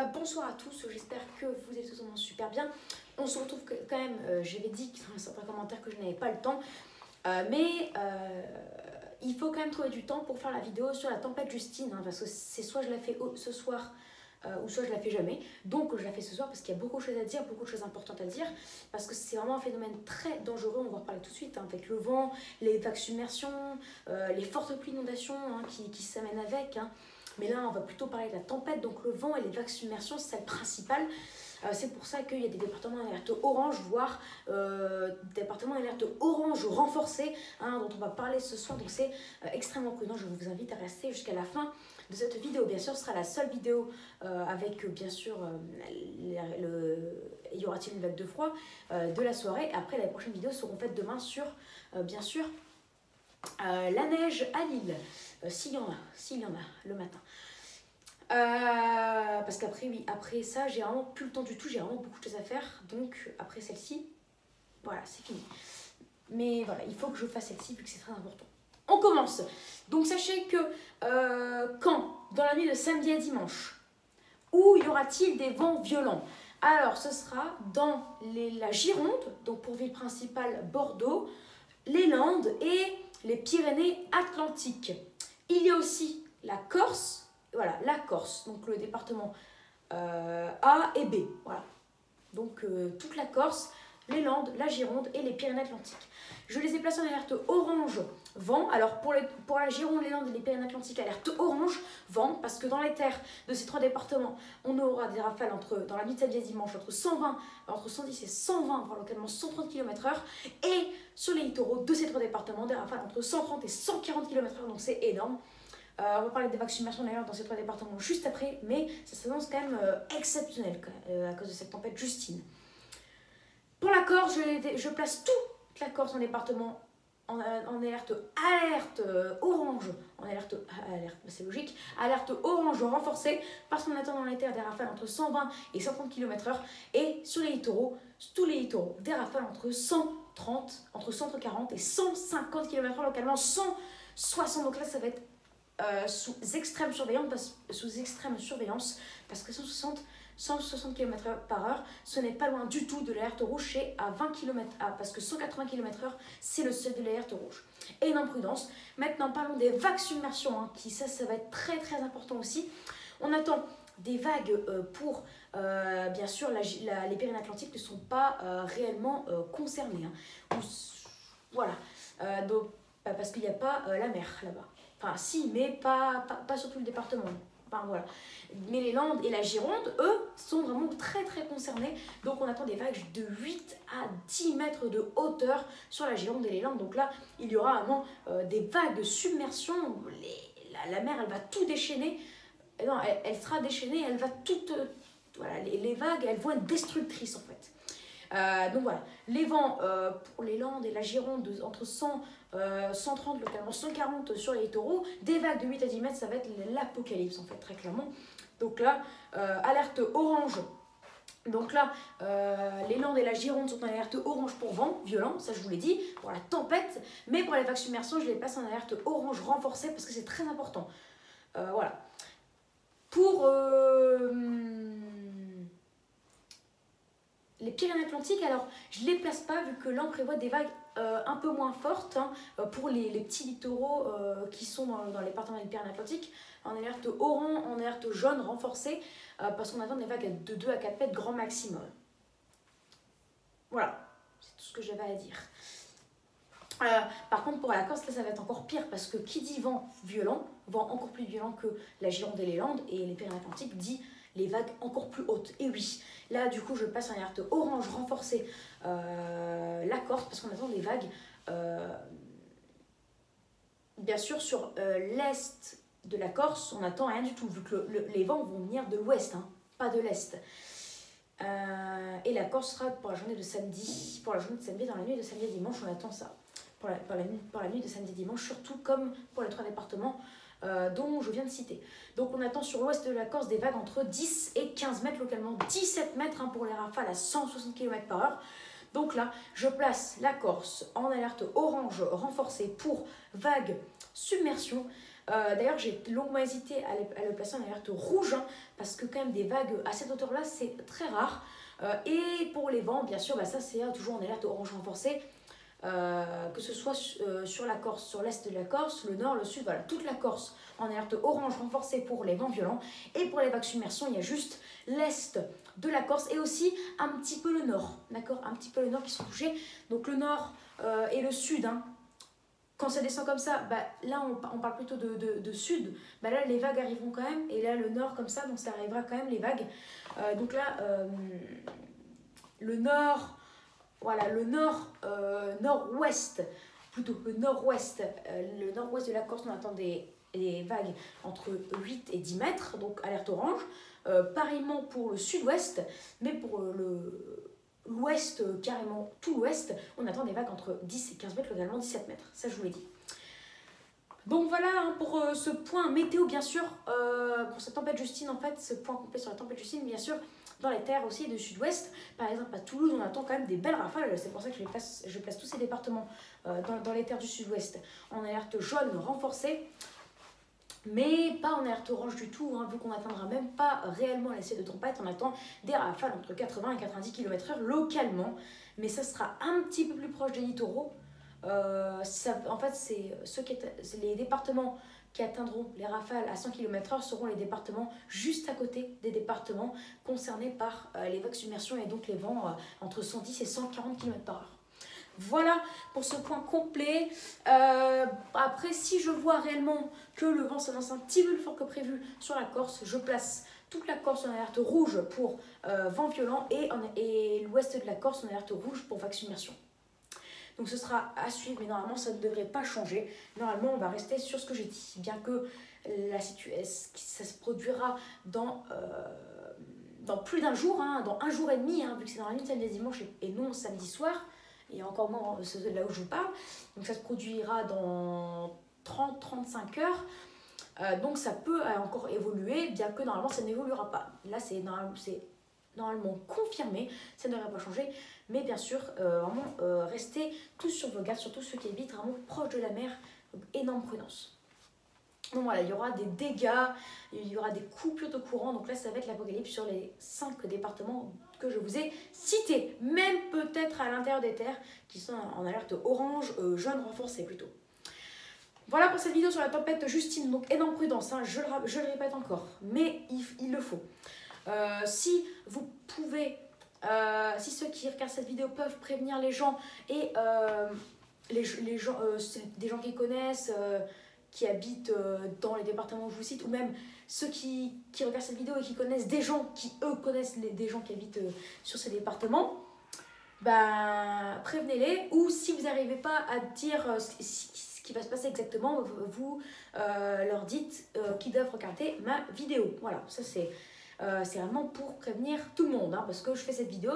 Bonsoir à tous, j'espère que vous êtes tous super bien. On se retrouve quand même, j'avais dit dans certains commentaires que je n'avais pas le temps, mais il faut quand même trouver du temps pour faire la vidéo sur la tempête Justine, hein, parce que c'est soit je la fais ce soir, ou soit je la fais jamais. Donc je la fais ce soir parce qu'il y a beaucoup de choses à dire, beaucoup de choses importantes à dire, parce que c'est vraiment un phénomène très dangereux, on va en reparler tout de suite, hein, avec le vent, les vagues submersions, les fortes pluies inondations hein, qui s'amènent avec, hein. Mais là, on va plutôt parler de la tempête, donc le vent et les vagues submersions, c'est le principal. C'est pour ça qu'il y a des départements d'alerte orange, voire des départements d'alerte orange renforcés, hein, dont on va parler ce soir. Donc c'est extrêmement prudent. Je vous invite à rester jusqu'à la fin de cette vidéo. Bien sûr, ce sera la seule vidéo avec, bien sûr, y aura-t-il une vague de froid de la soirée. Après, les prochaines vidéos seront faites demain sur, bien sûr, la neige à Lille. S'il y en a le matin. Parce qu'après, oui, après ça, j'ai vraiment plus le temps du tout, j'ai vraiment beaucoup de choses à faire. Donc, après celle-ci, voilà, c'est fini. Mais voilà, il faut que je fasse celle-ci vu que c'est très important. On commence. Donc, sachez que quand, dans la nuit de samedi à dimanche, où y aura-t-il des vents violents? Alors, ce sera dans la Gironde, donc pour ville principale Bordeaux, les Landes et les Pyrénées-Atlantiques. Il y a aussi la Corse, voilà, la Corse, donc le département A et B, voilà. Donc toute la Corse, les Landes, la Gironde et les Pyrénées-Atlantiques. Je les ai placés en alerte orange vent. Alors pour la Gironde, les Landes et les Pyrénées-Atlantiques, alerte orange vent, parce que dans les terres de ces trois départements, on aura des rafales dans la nuit de samedi et dimanche entre 110 et 120, voire localement 130 km/h, et sur les littoraux de ces trois départements, des rafales entre 130 et 140 km/h, donc c'est énorme. On va parler des vagues submersions d'ailleurs dans ces trois départements juste après, mais ça s'annonce quand même exceptionnel à cause de cette tempête Justine. Pour la Corse, je place toute la Corse en département en alerte orange, c'est logique, alerte orange renforcée, parce qu'on attend dans les terres des rafales entre 120 et 130 km/h, et sur les littoraux, tous les littoraux, des rafales entre 140 et 150 km/h, localement 160, donc là ça va être sous extrême surveillance, parce que 160 km/h, ce n'est pas loin du tout de l'alerte rouge, c'est à 20 km/h, parce que 180 km/h, c'est le seuil de l'alerte rouge. Énorme prudence. Maintenant, parlons des vagues submersions, hein, ça va être très très important aussi. On attend des vagues pour, bien sûr, les Pyrénées-Atlantiques ne sont pas réellement concernées. Hein. Voilà, donc, parce qu'il n'y a pas la mer là-bas. Enfin, si, mais pas sur tout le département. Enfin, voilà. Mais les Landes et la Gironde, eux, sont vraiment très très concernés. Donc on attend des vagues de 8 à 10 mètres de hauteur sur la Gironde et les Landes. Donc là, il y aura vraiment des vagues de submersion. La mer, elle va tout déchaîner. Non, elle sera déchaînée, elle va toute... voilà, les vagues, elles vont être destructrices en fait. Donc voilà, les vents pour les Landes et la Gironde entre 130, localement 140 sur les littoraux, des vagues de 8 à 10 mètres, ça va être l'apocalypse en fait, très clairement. Donc là, alerte orange. Donc là, les Landes et la Gironde sont en alerte orange pour vent violent, ça je vous l'ai dit, pour la tempête, mais pour les vagues submersions, je les passe en alerte orange renforcée parce que c'est très important. Voilà. Pour les Pyrénées-Atlantiques, alors je ne les place pas vu que là on prévoit des vagues un peu moins fortes hein, pour les petits littoraux qui sont dans les départements des Pyrénées-Atlantiques, en alerte orange, en alerte jaune renforcée, parce qu'on attend des vagues de 2 à 4 mètres grand maximum. Voilà, c'est tout ce que j'avais à dire. Par contre pour la Corse, là ça va être encore pire, parce que qui dit vent violent, vent encore plus violent que la Gironde et les Landes, et les Pyrénées-Atlantiques dit les vagues encore plus hautes. Et oui, là du coup je passe en alerte orange renforcée la Corse, parce qu'on attend des vagues bien sûr sur l'est de la Corse, on n'attend rien du tout, vu que les vents vont venir de l'ouest, hein, pas de l'est. Et la Corse sera pour la journée de samedi, dans la nuit de samedi à dimanche, on attend ça. Pour la nuit de samedi et dimanche, surtout comme pour les trois départements dont je viens de citer. Donc on attend sur l'ouest de la Corse des vagues entre 10 et 15 mètres, localement 17 mètres hein, pour les rafales à 160 km/h. Donc là, je place la Corse en alerte orange renforcée pour vagues submersion D'ailleurs, j'ai longuement hésité à le placer en alerte rouge, hein, parce que quand même des vagues à cette hauteur-là, c'est très rare. Et pour les vents, bien sûr, bah, ça c'est toujours en alerte orange renforcée. Que ce soit sur la Corse, sur l'est de la Corse, le nord, le sud, voilà, toute la Corse en alerte orange renforcée pour les vents violents. Et pour les vagues submersion, il y a juste l'est de la Corse et aussi un petit peu le nord, d'accord, un petit peu le nord qui sont touchés. Donc le nord et le sud, hein, quand ça descend comme ça, bah, là on parle plutôt de sud, bah, là les vagues arriveront quand même, et là le nord comme ça, donc ça arrivera quand même les vagues. Donc là, le nord... Voilà, le nord-ouest, plutôt le nord-ouest de la Corse, on attend des vagues entre 8 et 10 mètres, donc alerte orange. Pareillement pour le sud-ouest, mais pour l'ouest, carrément tout l'ouest, on attend des vagues entre 10 et 15 mètres, localement 17 mètres, ça je vous l'ai dit. Donc voilà, hein, pour ce point météo, bien sûr, pour cette tempête Justine, en fait, ce point complet sur la tempête Justine, bien sûr, dans les terres aussi du sud-ouest. Par exemple, à Toulouse, on attend quand même des belles rafales. C'est pour ça que je place tous ces départements dans les terres du sud-ouest en alerte jaune renforcée, mais pas en alerte orange du tout, hein, vu qu'on n'atteindra même pas réellement l'essai de tempête. On attend des rafales entre 80 et 90 km/h localement, mais ça sera un petit peu plus proche des littoraux. En fait, c'est les départements qui atteindront les rafales à 100 km/h seront les départements juste à côté des départements concernés par les vagues submersion et donc les vents entre 110 et 140 km/h. Voilà pour ce point complet. Après, si je vois réellement que le vent s'annonce un petit peu plus fort que prévu sur la Corse, je place toute la Corse en alerte rouge pour vent violent et l'ouest de la Corse en alerte rouge pour vagues submersion. Donc ce sera à suivre, mais normalement ça ne devrait pas changer. Normalement on va rester sur ce que j'ai dit, bien que ça se produira dans plus d'un jour, hein, dans un jour et demi, hein, vu que c'est dans la nuit de samedi dimanche et non samedi soir, et encore moins là où je vous parle. Donc ça se produira dans 30-35 heures. Donc ça peut encore évoluer, bien que normalement ça n'évoluera pas. Là c'est normalement confirmé, ça ne devrait pas changer, mais bien sûr, vraiment, restez tous sur vos gardes, surtout ceux qui habitent vraiment proche de la mer, donc énorme prudence. Donc voilà, il y aura des dégâts, il y aura des coupures de courant, donc là ça va être l'apocalypse sur les 5 départements que je vous ai cités, même peut-être à l'intérieur des terres qui sont en alerte orange, jaune renforcée plutôt. Voilà pour cette vidéo sur la tempête Justine, donc énorme prudence, hein, je le répète encore, mais il le faut. Si vous pouvez, si ceux qui regardent cette vidéo peuvent prévenir les gens et des gens qui connaissent, qui habitent dans les départements que je vous cite, ou même ceux qui regardent cette vidéo et qui connaissent des gens qui, eux, connaissent des gens qui habitent sur ces départements, ben, prévenez-les. Ou si vous n'arrivez pas à dire ce qui va se passer exactement, vous leur dites qu'ils doivent regarder ma vidéo. Voilà, ça c'est vraiment pour prévenir tout le monde, hein, parce que je fais cette vidéo,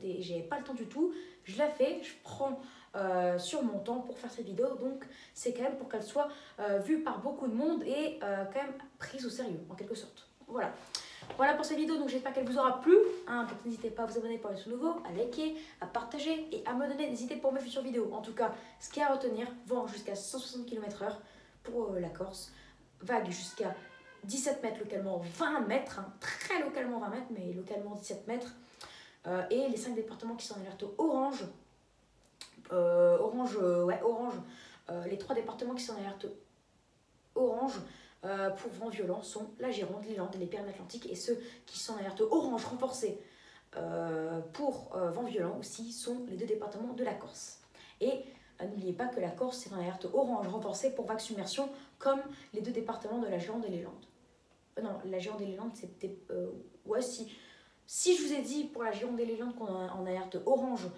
j'ai pas le temps du tout, je la fais, je prends sur mon temps pour faire cette vidéo, donc c'est quand même pour qu'elle soit vue par beaucoup de monde et quand même prise au sérieux, en quelque sorte. Voilà. Voilà pour cette vidéo, donc j'espère qu'elle vous aura plu, hein, donc n'hésitez pas à vous abonner pour les sous nouveaux, à liker, à partager et à me donner des idées pour mes futures vidéos. En tout cas, ce qu'il y a à retenir, vent jusqu'à 160 km/h pour la Corse, vague jusqu'à 17 mètres localement, 20 mètres, hein, très localement 20 mètres, mais localement 17 mètres. Et les 5 départements qui sont en alerte orange, les 3 départements qui sont en alerte orange pour vent violent sont la Gironde, les Landes et les Pyrénées-Atlantiques. Et ceux qui sont en alerte orange renforcée pour vent violent aussi sont les 2 départements de la Corse. Et n'oubliez pas que la Corse est en alerte orange renforcée pour vagues submersion, comme les 2 départements de la Gironde et les Landes. Non, la Gironde et les Landes, c'était... ouais, si je vous ai dit pour la Gironde et les Landes qu'on est en alerte orange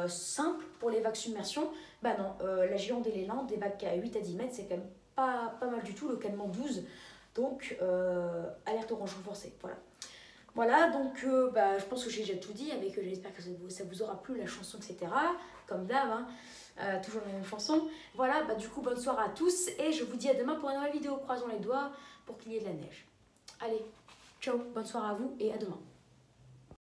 simple pour les vagues submersion, bah non, la Gironde et les Landes, des vagues à 8 à 10 mètres, c'est quand même pas mal du tout, localement 12. Donc, alerte orange renforcée, voilà. Voilà, donc je pense que j'ai déjà tout dit, j'espère que ça vous aura plu, la chanson, etc. Comme d'hab, hein. Toujours la même chanson. Voilà, du coup, bonne soirée à tous et je vous dis à demain pour une nouvelle vidéo. Croisons les doigts pour qu'il y ait de la neige. Allez, ciao, bonne soirée à vous et à demain.